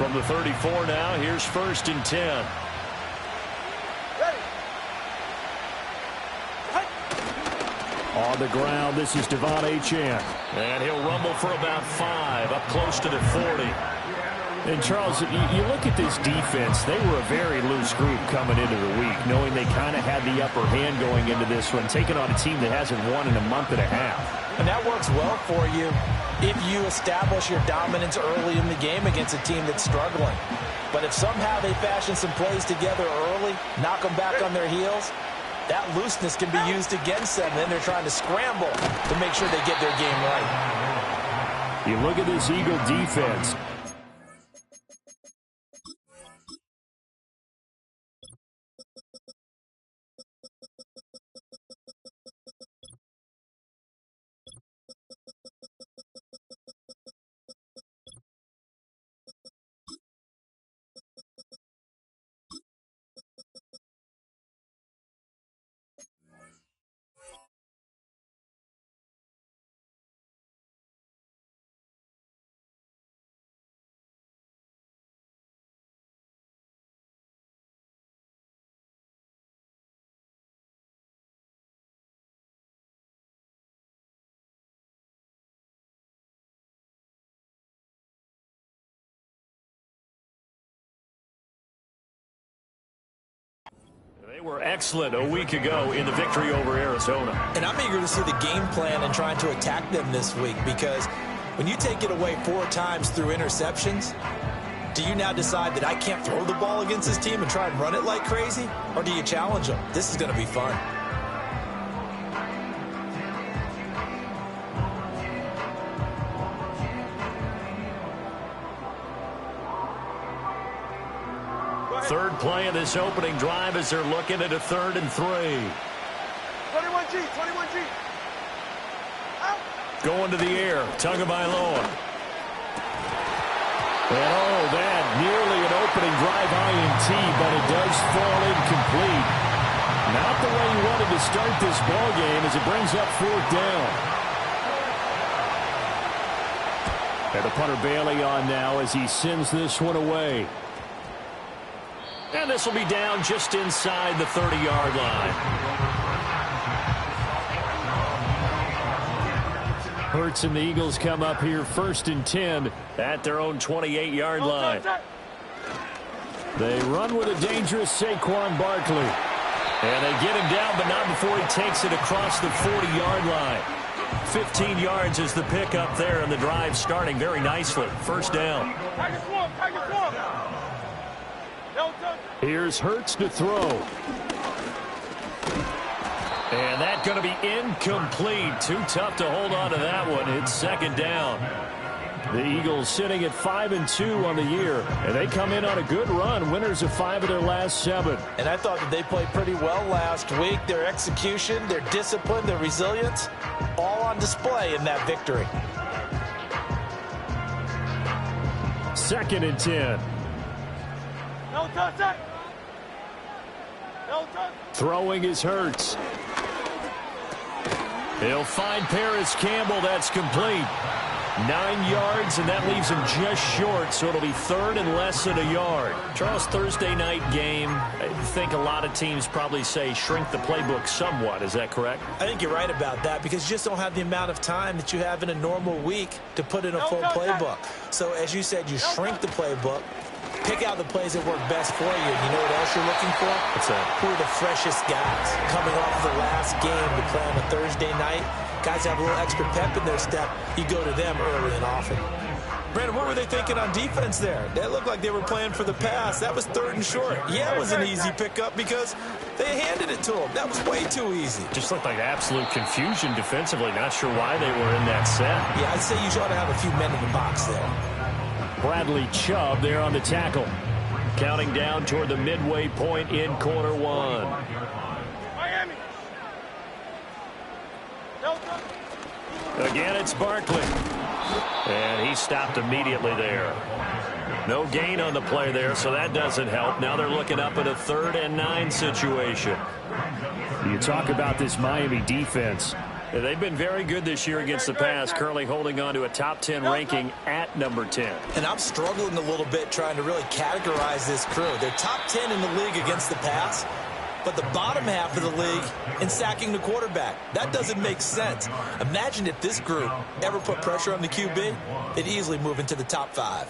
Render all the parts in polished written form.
From the 34 now, here's 1st and 10. On the ground, this is Devon Achane. And he'll rumble for about 5, up close to the 40. And, Charles, you look at this defense, they were a very loose group coming into the week, knowing they kind of had the upper hand going into this one, taking on a team that hasn't won in a month and a half. And that works well for you if you establish your dominance early in the game against a team that's struggling. But if somehow they fashion some plays together early, knock them back on their heels, that looseness can be used against them. Then they're trying to scramble to make sure they get their game right. You look at this Eagle defense. They were excellent a week ago in the victory over Arizona. And I'm eager to see the game plan and trying to attack them this week, because when you take it away 4 times through interceptions, do you now decide that I can't throw the ball against this team and try and run it like crazy? Or do you challenge them? This is going to be fun. Third play of this opening drive as they're looking at a 3rd and 3. 21G, 21G. Out. Going to the air, Tagovailoa. And oh, that nearly an opening drive INT, but it does fall incomplete. Not the way he wanted to start this ball game as it brings up 4th down. And the punter Bailey on now as he sends this one away. And this will be down just inside the 30-yard line. Hurts and the Eagles come up here 1st and 10 at their own 28-yard line. They run with a dangerous Saquon Barkley. And they get him down, but not before he takes it across the 40-yard line. 15 yards is the pickup there, and the drive starting very nicely. 1st down. Here's Hurts to throw. And that's going to be incomplete. Too tough to hold on to that one. It's 2nd down. The Eagles sitting at 5-2 on the year, and they come in on a good run, winners of 5 of their last 7. And I thought that they played pretty well last week. Their execution, their discipline, their resilience, all on display in that victory. 2nd and 10. Throwing is Hurts. He'll find Paris Campbell. That's complete. 9 yards, and that leaves him just short, so it'll be 3rd and less than a yard. Charles, Thursday night game, I think a lot of teams probably say shrink the playbook somewhat. Is that correct? I think you're right about that, because you just don't have the amount of time that you have in a normal week to put in a full playbook. So as you said, you shrink the playbook, pick out the plays that work best for you. And you know what else you're looking for? What's that? Who are the freshest guys coming off the last game to play on a Thursday night? Guys have a little extra pep in their step. You go to them early and often. Brandon, what were they thinking on defense there? They looked like they were playing for the pass. That was 3rd and short. Yeah, it was an easy pickup because they handed it to them. That was way too easy. Just looked like absolute confusion defensively. Not sure why they were in that set. Yeah, I'd say you ought to have a few men in the box there. Bradley Chubb there on the tackle. Counting down toward the midway point in quarter 1. Again, it's Barkley. And he stopped immediately there. No gain on the play there, so that doesn't help. Now they're looking up at a 3rd and 9 situation. You talk about this Miami defense. They've been very good this year against the pass, currently holding on to a top 10 ranking at number 10. And I'm struggling a little bit trying to really categorize this crew. They're top 10 in the league against the pass, but the bottom half of the league in sacking the quarterback. That doesn't make sense. Imagine if this group ever put pressure on the QB, they'd easily move into the top 5.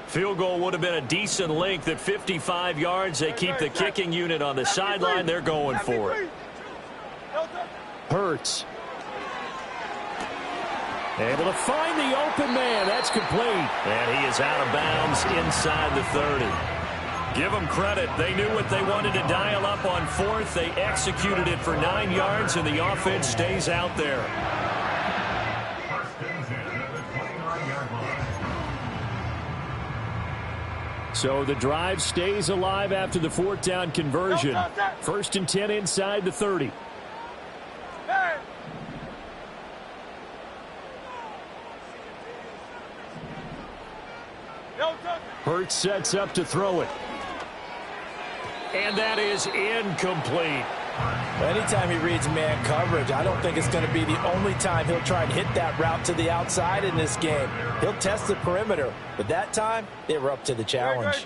Field goal would have been a decent length at 55 yards. They keep the kicking unit on the sideline. They're going for it. Hurts. Able to find the open man. That's complete. And he is out of bounds inside the 30. Give them credit. They knew what they wanted to dial up on fourth. They executed it for 9 yards, and the offense stays out there. So the drive stays alive after the fourth down conversion. 1st and 10 inside the 30. Hurts sets up to throw it. And that is incomplete. Anytime he reads man coverage, I don't think it's going to be the only time he'll try and hit that route to the outside in this game. He'll test the perimeter, but that time, they were up to the challenge.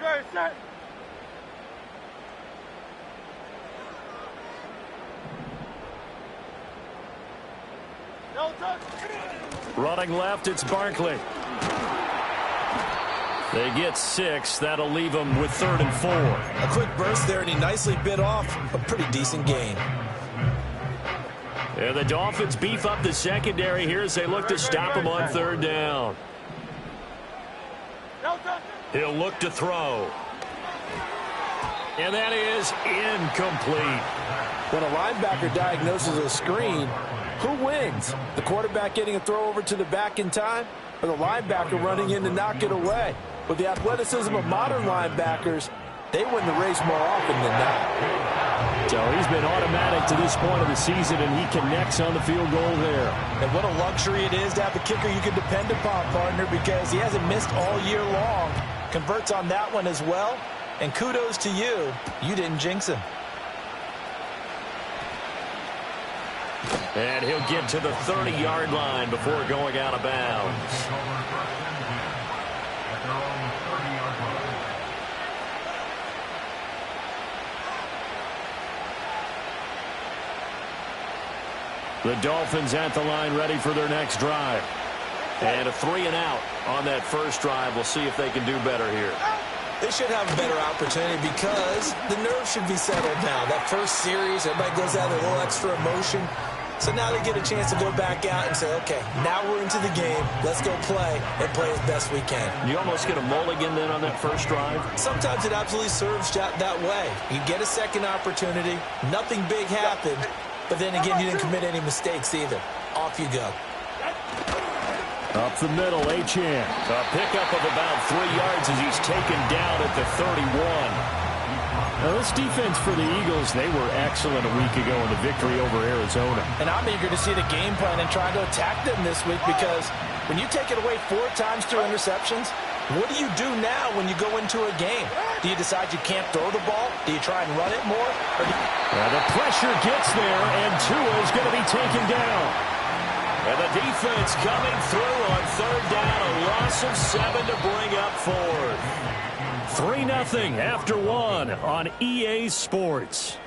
Running left, it's Barkley. They get 6. That'll leave them with 3rd and 4. A quick burst there, and he nicely bit off a pretty decent gain. And the Dolphins beef up the secondary here as they look to stop him on 3rd down. He'll look to throw. And that is incomplete. When a linebacker diagnoses a screen, who wins? The quarterback getting a throw over to the back in time, or the linebacker running in to knock it away? With the athleticism of modern linebackers, they win the race more often than not. So he's been automatic to this point of the season, and he connects on the field goal there. And what a luxury it is to have a kicker you can depend upon, partner, because he hasn't missed all year long. Converts on that one as well. And kudos to you. You didn't jinx him. And he'll get to the 30-yard line before going out of bounds. The Dolphins at the line ready for their next drive. And a 3-and-out on that first drive. We'll see if they can do better here. They should have a better opportunity because the nerves should be settled now. That first series, everybody goes out with a little extra emotion. So now they get a chance to go back out and say, okay, now we're into the game. Let's go play and play as best we can. You almost get a mulligan then on that first drive? Sometimes it absolutely serves that way. You get a second opportunity. Nothing big happened. But then again, you didn't commit any mistakes either. Off you go. Up the middle, Achane. A pickup of about 3 yards as he's taken down at the 31. Now, this defense for the Eagles, they were excellent a week ago in the victory over Arizona. And I'm eager to see the game plan and try to attack them this week because when you take it away 4 times through interceptions, what do you do now when you go into a game? Do you decide you can't throw the ball? Do you try and run it more? The pressure gets there, and Tua is going to be taken down. And the defense coming through on 3rd down, a loss of 7 to bring up 4th. 3-0 after 1 on EA Sports.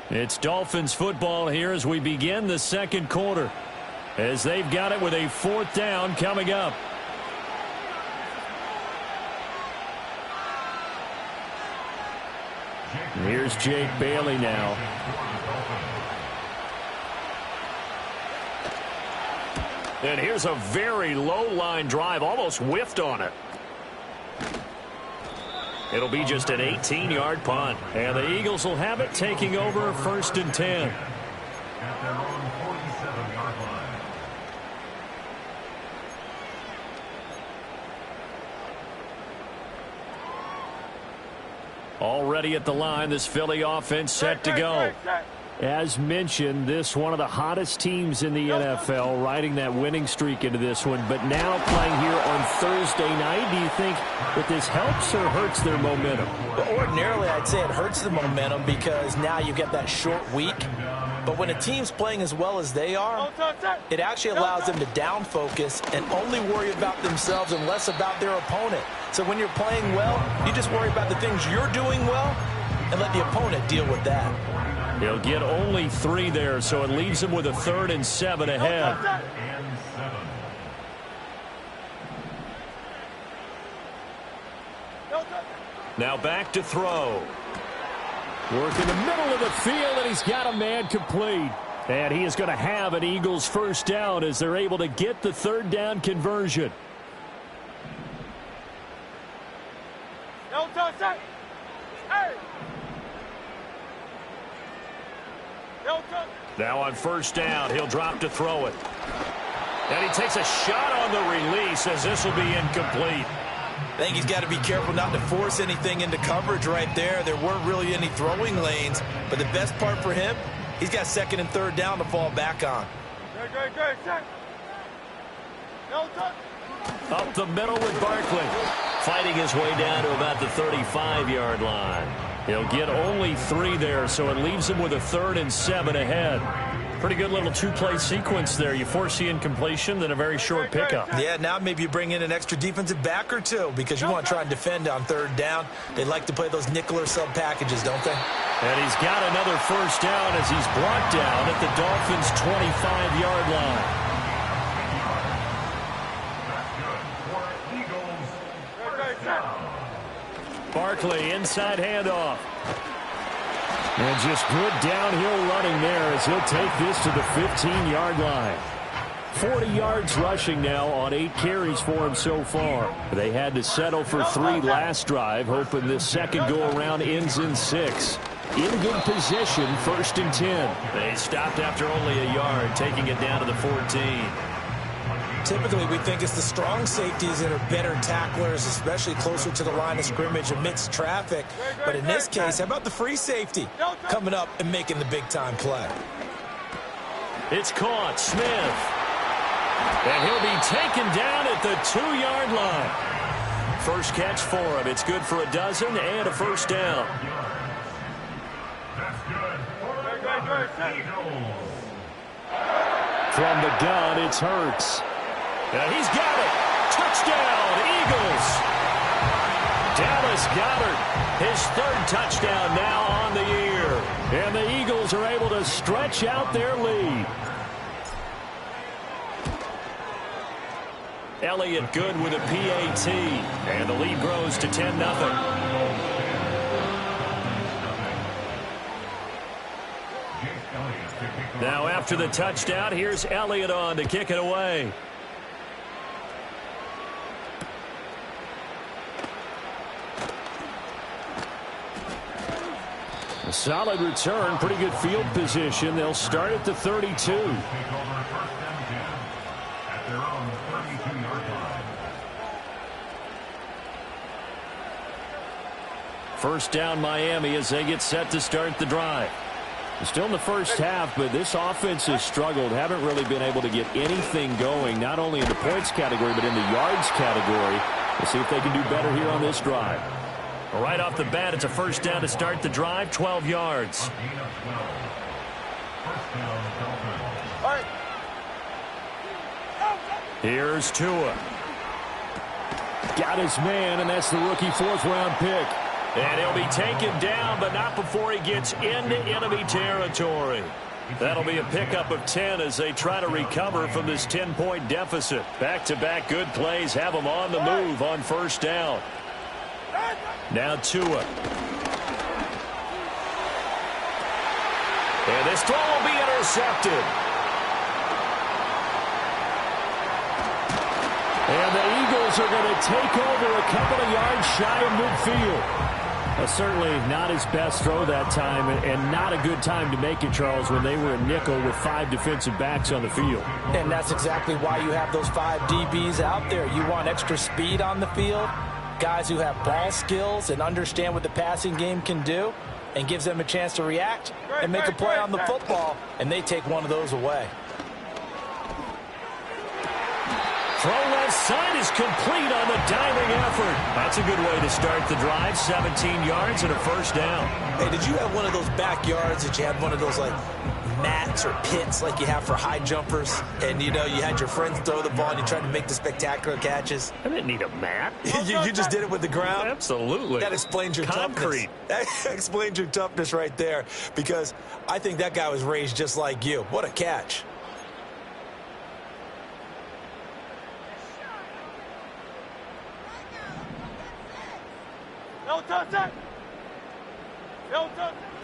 It's Dolphins football here as we begin the second quarter, as they've got it with a 4th down coming up. Here's Jake Bailey now. And here's a very low-line drive, almost whiffed on it. It'll be just an 18-yard punt. And the Eagles will have it taking over 1st and 10. Already at the line, this Philly offense set to go. As mentioned, this one of the hottest teams in the NFL, riding that winning streak into this one. But now playing here on Thursday night, do you think that this helps or hurts their momentum? Well, ordinarily, I'd say it hurts the momentum because now you get that short week. But when a team's playing as well as they are, it actually allows them to down focus and only worry about themselves and less about their opponent. So when you're playing well, you just worry about the things you're doing well and let the opponent deal with that. He'll get only 3 there, so it leaves him with a 3rd and 7 ahead. Now back to throw. Work in the middle of the field, and he's got a man complete. And he is going to have an Eagles first down as they're able to get the 3rd down conversion. Now on first down, he'll drop to throw it. And he takes a shot on the release as this will be incomplete. I think he's got to be careful not to force anything into coverage right there. There weren't really any throwing lanes. But the best part for him, he's got 2nd and 3rd down to fall back on. Up the middle with Barkley. Fighting his way down to about the 35-yard line. He'll get only 3 there, so it leaves him with a 3rd and 7 ahead. Pretty good little 2-play sequence there. You force the incompletion, then a very short pickup. Yeah, now maybe you bring in an extra defensive back or 2 because you want to try and defend on 3rd down. They like to play those nickel or sub packages, don't they? And he's got another first down as he's brought down at the Dolphins' 25-yard line. Barkley, inside handoff. And just good downhill running there as he'll take this to the 15-yard line. 40 yards rushing now on 8 carries for him so far. They had to settle for 3 last drive, hoping this second go-around ends in 6. In good position, 1st and 10. They stopped after only a yard, taking it down to the 14. Typically, we think it's the strong safeties that are better tacklers, especially closer to the line of scrimmage amidst traffic. But in this case, how about the free safety coming up and making the big-time play? It's caught. Smith. And he'll be taken down at the 2-yard line. First catch for him. It's good for a dozen and a first down. From the gun, it's Hurts. And he's got it. Touchdown, Eagles. Dallas Goedert, his 3rd touchdown now on the year. And the Eagles are able to stretch out their lead. Elliott good with a PAT. And the lead grows to 10-0. Now after the touchdown, here's Elliott on to kick it away. A solid return, pretty good field position. They'll start at the 32. First down Miami as they get set to start the drive. Still in the first half, but this offense has struggled. Haven't really been able to get anything going, not only in the points category, but in the yards category. We'll see if they can do better here on this drive. Right off the bat, it's a first down to start the drive, 12 yards. Here's Tua. Got his man, and that's the rookie 4th-round pick. And he'll be taken down, but not before he gets into enemy territory. That'll be a pickup of 10 as they try to recover from this 10-point deficit. Back-to-back good plays have them on the move on first down. Now Tua. And this throw will be intercepted. And the Eagles are going to take over a couple of yards shy of midfield. Certainly not his best throw that time, and not a good time to make it, Charles, when they were a nickel with 5 defensive backs on the field. And that's exactly why you have those 5 DBs out there. You want extra speed on the field, guys who have ball skills and understand what the passing game can do. and gives them a chance to react and make a play on the football, and they take one of those away. Throw left side is complete on the diving effort. That's a good way to start the drive. 17 yards and a first down. Hey, did you have one of those backyards that you had one of those, like, mats or pits like you have for high jumpers? And, you know, you had your friends throw the ball and you tried to make the spectacular catches? I didn't need a mat. you just did it with the ground? Absolutely. That explains your concrete. Toughness. That explains your toughness right there, because I think that guy was raised just like you. What a catch.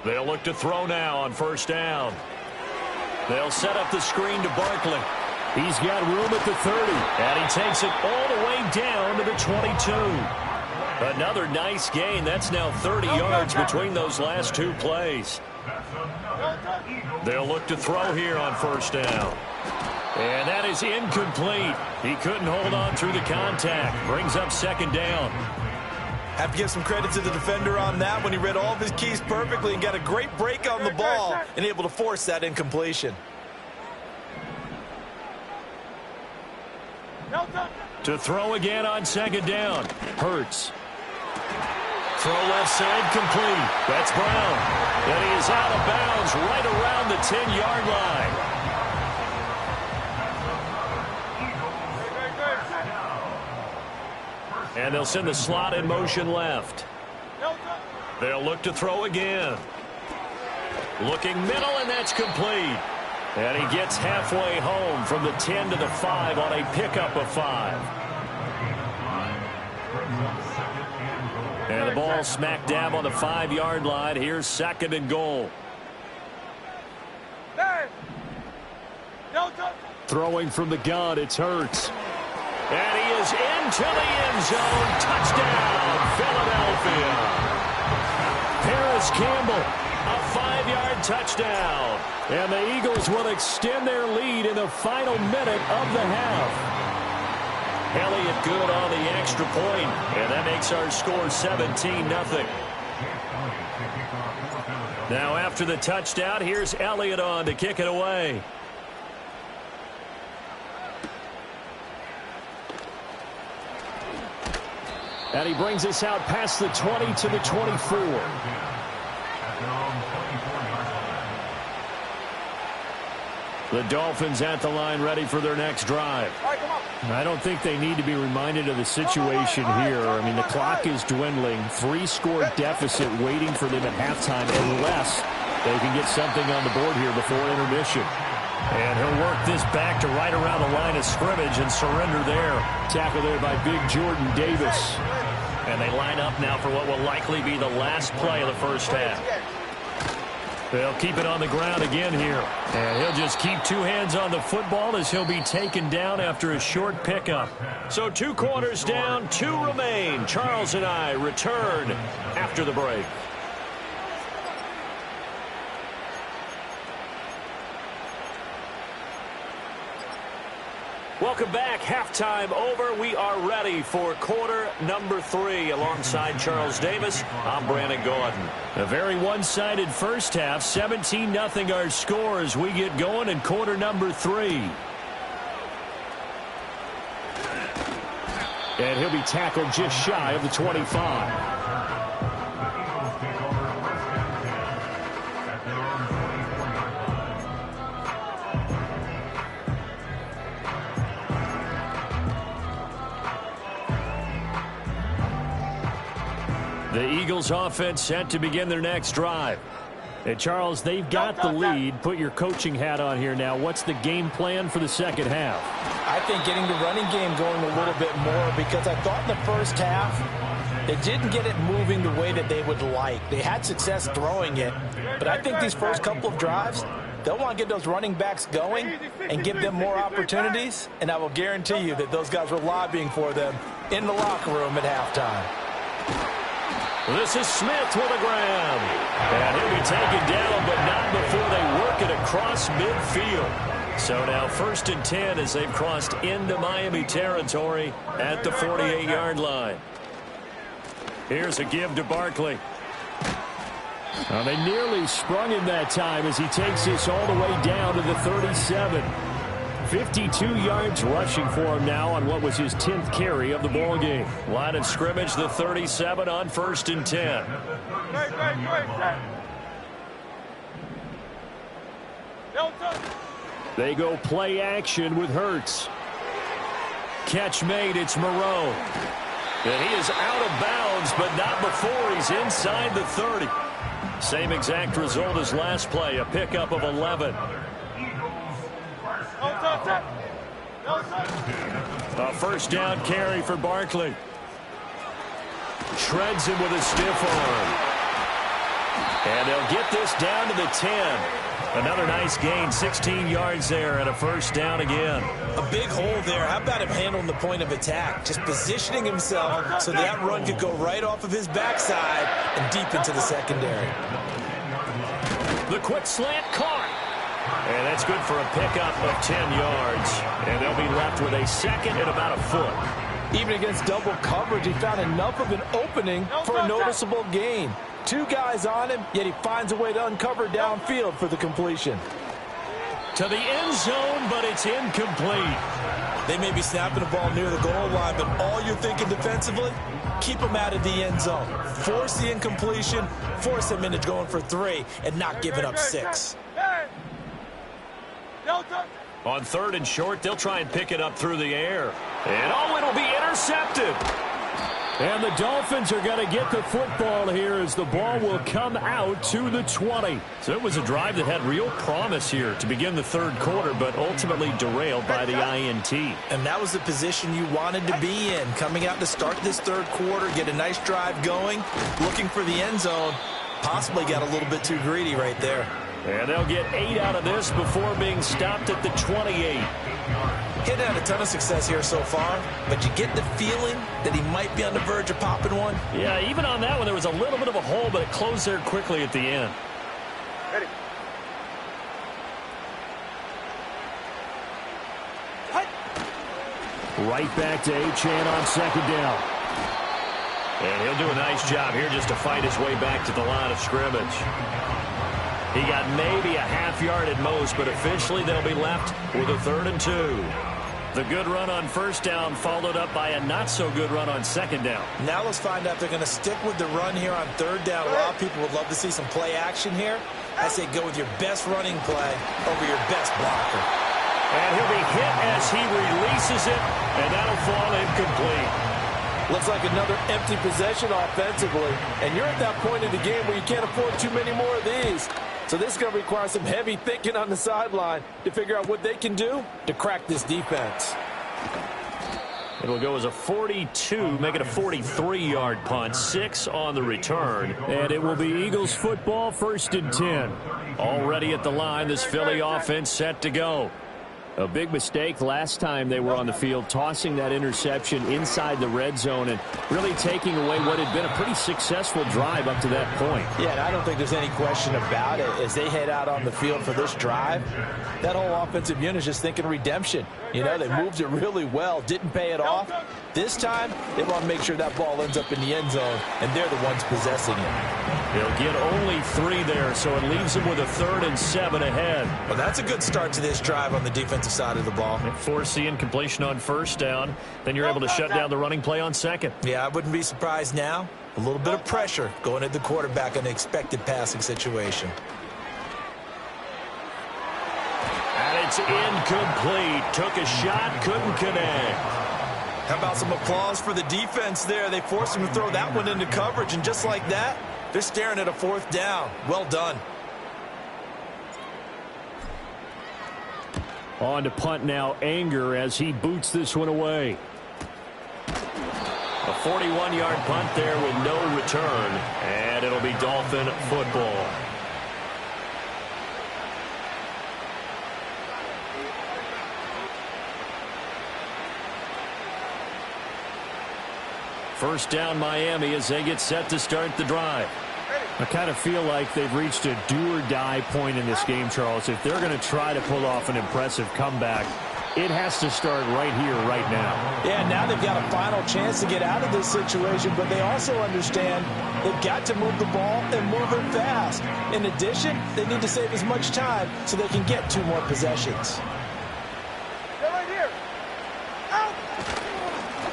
They'll look to throw now on first down. They'll set up the screen to Barkley. He's got room at the 30, and he takes it all the way down to the 22. Another nice gain. That's now 30 yards between those last two plays. They'll look to throw here on first down. And that is incomplete. He couldn't hold on through the contact. Brings up second down. Have to give some credit to the defender on that when he read all of his keys perfectly and got a great break on the ball and able to force that incompletion. To throw again on second down. Hurts. Throw left side complete. That's Brown. And he is out of bounds right around the 10-yard line. And they'll send the slot in motion left. They'll look to throw again. Looking middle, and that's complete. And he gets halfway home from the 10 to the 5 on a pickup of 5. And the ball smack dab on the 5-yard line. Here's second and goal. Throwing from the gun, it's Hurts. And he is into the end zone. Touchdown, Philadelphia. Paris Campbell, a 5-yard touchdown. And the Eagles will extend their lead in the final minute of the half. Elliott good on the extra point, and that makes our score 17-0. Now after the touchdown, here's Elliott on to kick it away. And he brings us out past the 20 to the 24. The Dolphins at the line ready for their next drive. I don't think they need to be reminded of the situation here. I mean, the clock is dwindling. 3-score deficit waiting for them at halftime unless they can get something on the board here before intermission. And he'll work this back to right around the line of scrimmage and surrender there. Tackle there by big Jordan Davis. And they line up now for what will likely be the last play of the first half. They'll keep it on the ground again here. And he'll just keep two hands on the football as he'll be taken down after a short pickup. So 2 quarters down, 2 remain. Charles and I return after the break. Welcome back. Halftime over. We are ready for quarter number 3. Alongside Charles Davis, I'm Brandon Gordon. A very one-sided first half. 17-0 our score as we get going in quarter number 3. And he'll be tackled just shy of the 25. The Eagles offense set to begin their next drive. And Charles, they've got the lead. Put your coaching hat on here now. What's the game plan for the second half? I think getting the running game going a little bit more, because I thought in the first half they didn't get it moving the way that they would like. They had success throwing it, but I think these first couple of drives, they'll want to get those running backs going and give them more opportunities, and I will guarantee you that those guys were lobbying for them in the locker room at halftime. This is Smith with a grab. And he'll be taken down, but not before they work it across midfield. So now 1st and 10 as they've crossed into Miami territory at the 48-yard line. Here's a give to Barkley. They nearly sprung him that time as he takes this all the way down to the 37. 52 yards rushing for him now on what was his 10th carry of the ball game. Line of scrimmage, the 37 on 1st and 10. They go play action with Hurts. Catch made, it's Moreau. And he is out of bounds, but not before he's inside the 30. Same exact result as last play, a pickup of 11. A first down carry for Barkley. Shreds him with a stiff arm. And they'll get this down to the 10. Another nice gain, 16 yards there, and a first down again. A big hole there. How about him handling the point of attack? Just positioning himself so that run could go right off of his backside and deep into the secondary. The quick slant caught. And that's good for a pickup of 10 yards. And they'll be left with a second and about a foot. Even against double coverage, he found enough of an opening for a noticeable gain. 2 guys on him, yet he finds a way to uncover downfield for the completion. To the end zone, but it's incomplete. They may be snapping the ball near the goal line, but all you're thinking defensively, keep them out of the end zone. Force the incompletion, force them into going for 3, and not giving up 6. On 3rd and short, they'll try and pick it up through the air. And it'll be intercepted. And the Dolphins are going to get the football here as the ball will come out to the 20. So it was a drive that had real promise here to begin the 3rd quarter, but ultimately derailed by the INT. And that was the position you wanted to be in. Coming out to start this 3rd quarter, get a nice drive going, looking for the end zone. Possibly got a little bit too greedy right there. And they'll get 8 out of this before being stopped at the 28. He'd had a ton of success here so far, but you get the feeling that he might be on the verge of popping one. Yeah, even on that one, there was a little bit of a hole, but it closed there quickly at the end. Ready. Right back to Achane on 2nd down. And he'll do a nice job here just to fight his way back to the line of scrimmage. He got maybe a half yard at most, but officially they'll be left with a 3rd and 2. The good run on 1st down followed up by a not-so-good run on 2nd down. Now let's find out if they're going to stick with the run here on 3rd down. A lot of people would love to see some play action here. I say go with your best running play over your best blocker. And he'll be hit as he releases it, and that'll fall incomplete. Looks like another empty possession offensively, and you're at that point in the game where you can't afford too many more of these. So this is going to require some heavy thinking on the sideline to figure out what they can do to crack this defense. It'll go as a 42, make it a 43-yard punt, 6 on the return. And it will be Eagles football, 1st and 10. Already at the line, this Philly offense set to go. A big mistake last time they were on the field, tossing that interception inside the red zone and really taking away what had been a pretty successful drive up to that point. Yeah, and I don't think there's any question about it. As they head out on the field for this drive, that whole offensive unit is just thinking redemption. You know, they moved it really well, didn't pay it off. This time, they want to make sure that ball ends up in the end zone, and they're the ones possessing it. They'll get only 3 there, so it leaves them with a 3rd and 7 ahead. Well, that's a good start to this drive on the defensive side of the ball. Force the incompletion on 1st down. Then you're able to shut down the running play on 2nd. Yeah, I wouldn't be surprised now. A little bit of pressure going at the quarterback in an expected passing situation. And it's incomplete. Took a shot, couldn't connect. How about some applause for the defense there? They forced him to throw that one into coverage, and just like that, they're staring at a 4th down. Well done. On to punt now, Anger, as he boots this one away. A 41-yard punt there with no return, and it'll be Dolphin football. First down, Miami, as they get set to start the drive. I kind of feel like they've reached a do-or-die point in this game, Charles. If they're going to try to pull off an impressive comeback, it has to start right here, right now. Yeah, now they've got a final chance to get out of this situation, but they also understand they've got to move the ball and move it fast. In addition, they need to save as much time so they can get 2 more possessions. They're right here. Out.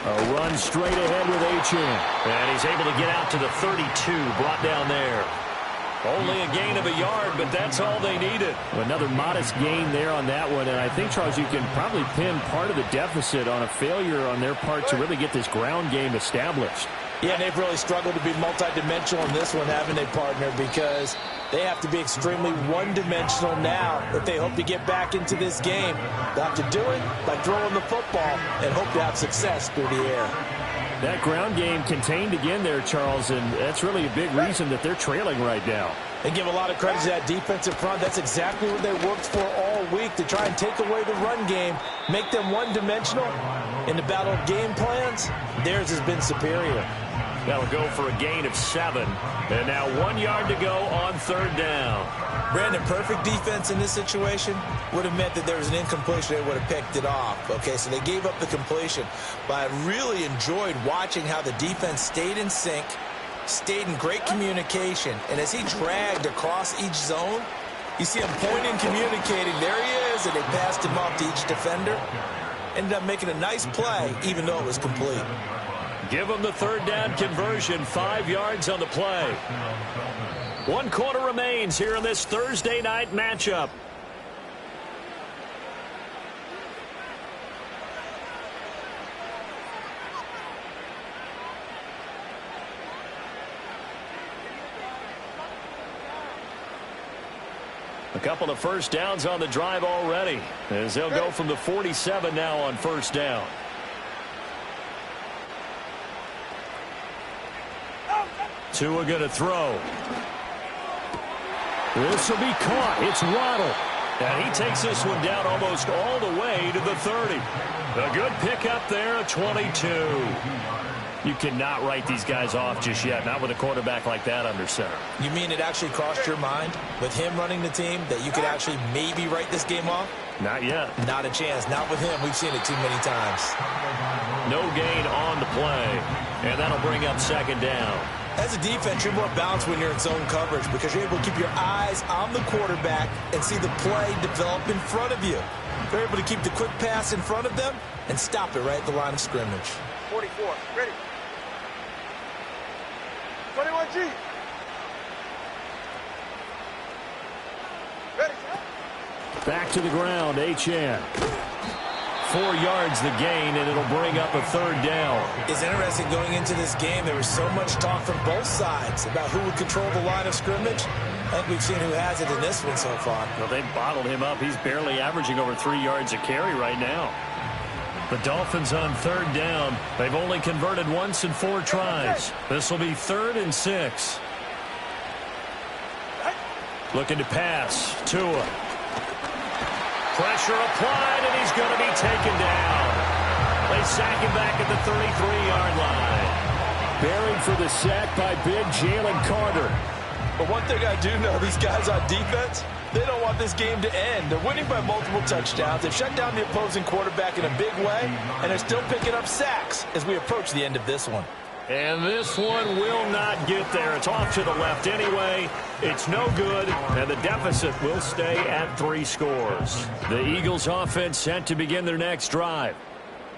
A run straight ahead with Achane. And he's able to get out to the 32, brought down there. Only a gain of a yard, but that's all they needed. Another modest gain there on that one, and I think, Charles, you can probably pin part of the deficit on a failure on their part to really get this ground game established. Yeah, they've really struggled to be multidimensional in this one, haven't they, partner? Because they have to be extremely one-dimensional now if they hope to get back into this game. They'll have to do it by throwing the football and hope to have success through the air. That ground game contained again there, Charles, and that's really a big reason that they're trailing right now. They give a lot of credit to that defensive front. That's exactly what they worked for all week, to try and take away the run game, make them one-dimensional. In the battle of game plans, theirs has been superior. That'll go for a gain of 7. And now 1 yard to go on 3rd down. Brandon, perfect defense in this situation would have meant that there was an incompletion. They would have picked it off. Okay, so they gave up the completion. But I really enjoyed watching how the defense stayed in sync, stayed in great communication. And as he dragged across each zone, you see him pointing, communicating. There he is, and they passed him off to each defender. Ended up making a nice play, even though it was complete. Give them the 3rd down conversion, 5 yards on the play. 1 quarter remains here in this Thursday night matchup. A couple of first downs on the drive already, as they'll go from the 47 now on 1st down. Tua going to throw. This will be caught. It's Waddle. And he takes this one down almost all the way to the 30. A good pickup there, a 22. You cannot write these guys off just yet, not with a quarterback like that under center. You mean it actually crossed your mind with him running the team that you could actually maybe write this game off? Not yet. Not a chance. Not with him. We've seen it too many times. No gain on the play. And that'll bring up 2nd down. As a defense, you're more balanced when you're in zone coverage because you're able to keep your eyes on the quarterback and see the play develop in front of you. You're able to keep the quick pass in front of them and stop it right at the line of scrimmage. 44, ready. 21G. Ready. Back to the ground, Achane. 4 yards the gain, and it'll bring up a 3rd down. It's interesting going into this game. There was so much talk from both sides about who would control the line of scrimmage. I think we've seen who has it in this one so far. Well, they bottled him up. He's barely averaging over 3 yards a carry right now. The Dolphins on 3rd down. They've only converted once in 4 tries. This will be 3rd and 6. Looking to pass. Tua. Pressure applied, and he's going to be taken down. They sack him back at the 33-yard line. Buried for the sack by big Jalen Carter. But one thing I do know, these guys on defense, they don't want this game to end. They're winning by multiple touchdowns. They've shut down the opposing quarterback in a big way, and they're still picking up sacks as we approach the end of this one. And this one will not get there. It's off to the left anyway. It's no good, and the deficit will stay at 3 scores. The Eagles offense set to begin their next drive.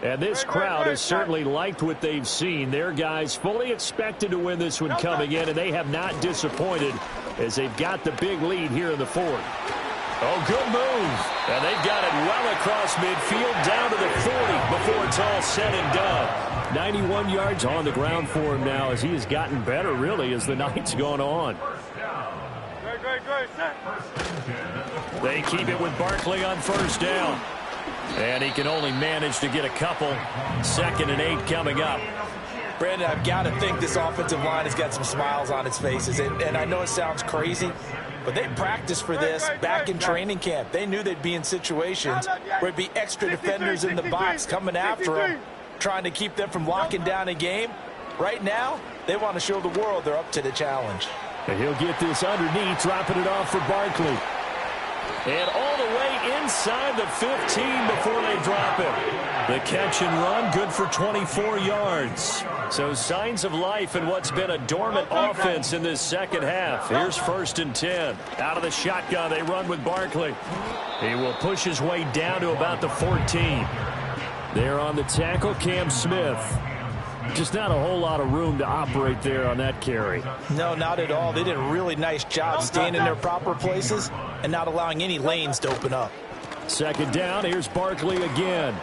And this crowd has certainly liked what they've seen. Their guys fully expected to win this one coming in, and they have not disappointed as they've got the big lead here in the 4th. Oh, good move. And they've got it well across midfield down to the 40 before it's all said and done. 91 yards on the ground for him now as he has gotten better, really, as the night's gone on. They keep it with Barkley on 1st down. And he can only manage to get a couple. 2nd and 8 coming up. Brandon, I've got to think this offensive line has got some smiles on its faces. And I know it sounds crazy, but they practiced for this back in training camp. They knew they'd be in situations where there'd be extra defenders in the box coming after them, trying to keep them from locking down a game. Right now, they want to show the world they're up to the challenge. And he'll get this underneath, dropping it off for Barkley. And all the way inside the 15 before they drop it. The catch and run, good for 24 yards. So signs of life in what's been a dormant offense in this second half. Here's 1st and 10. Out of the shotgun, they run with Barkley. He will push his way down to about the 14. There on the tackle, Cam Smith. Just not a whole lot of room to operate there on that carry. No, not at all. They did a really nice job staying in their proper places and not allowing any lanes to open up. 2nd down, here's Barkley again.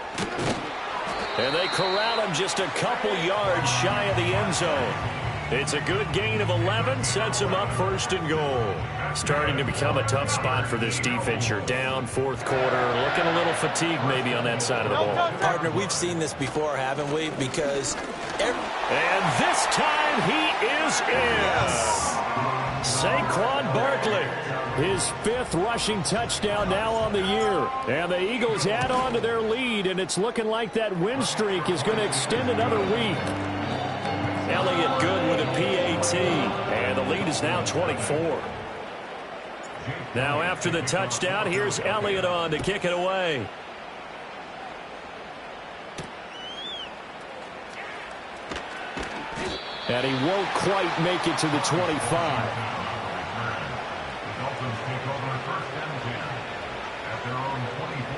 And they corral him just a couple yards shy of the end zone. It's a good gain of 11, sets him up 1st and goal. Starting to become a tough spot for this defense. You're down 4th quarter, looking a little fatigued maybe on that side of the ball. Partner, we've seen this before, haven't we? Because and this time he is in. Yes. Saquon Barkley, his 5th rushing touchdown now on the year. And the Eagles add on to their lead, and it's looking like that win streak is going to extend another week. Elliott good with a PAT, and the lead is now 24. Now after the touchdown, here's Elliott on to kick it away. And he won't quite make it to the 25.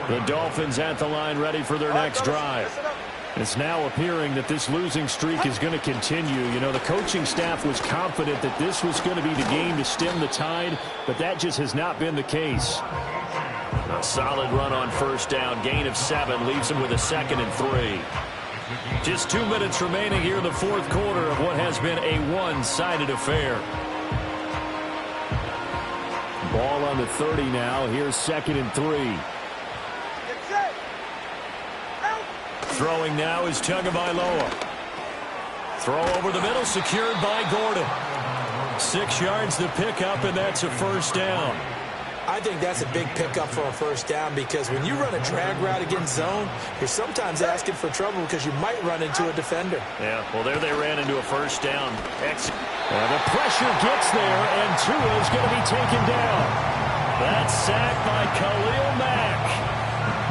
The Dolphins at the line, ready for their next drive. It's now appearing that this losing streak is going to continue. You know, the coaching staff was confident that this was going to be the game to stem the tide, but that just has not been the case. A solid run on 1st down, gain of 7, leaves him with a 2nd and 3. Just 2 minutes remaining here in the 4th quarter of what has been a one-sided affair. Ball on the 30 now. Here's 2nd and 3. Throwing now is Tagovailoa. Throw over the middle, secured by Gordon. 6 yards to pick up, and that's a 1st down. I think that's a big pickup for a 1st down, because when you run a drag route against zone, you're sometimes asking for trouble because you might run into a defender. Yeah, well, there they ran into a 1st down. The pressure gets there, and Tua is going to be taken down. That's sacked by Khalil Mack.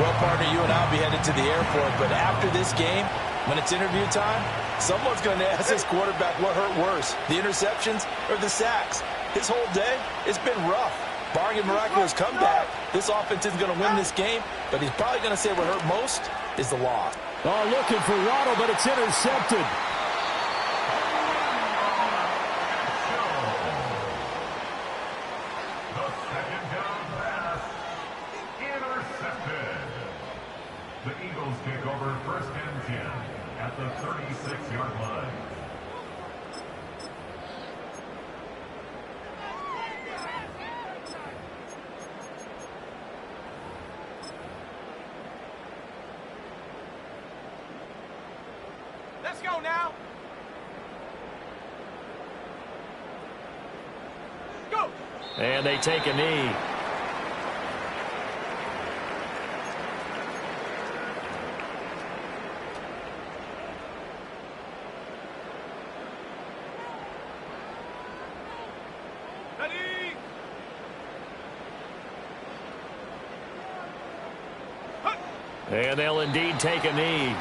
Well, partner, you and I will be headed to the airport, but after this game, when it's interview time, someone's going to ask this quarterback what hurt worse, the interceptions or the sacks. His whole day, it's been rough. Barring a miraculous comeback, this offense isn't going to win this game, but he's probably going to say what hurt most is the loss. Oh, looking for Waddle, but it's intercepted. The Eagles take over 1st and 10 at the 36-yard line. Let's go now. Go. And they take a knee. And they'll indeed take a knee.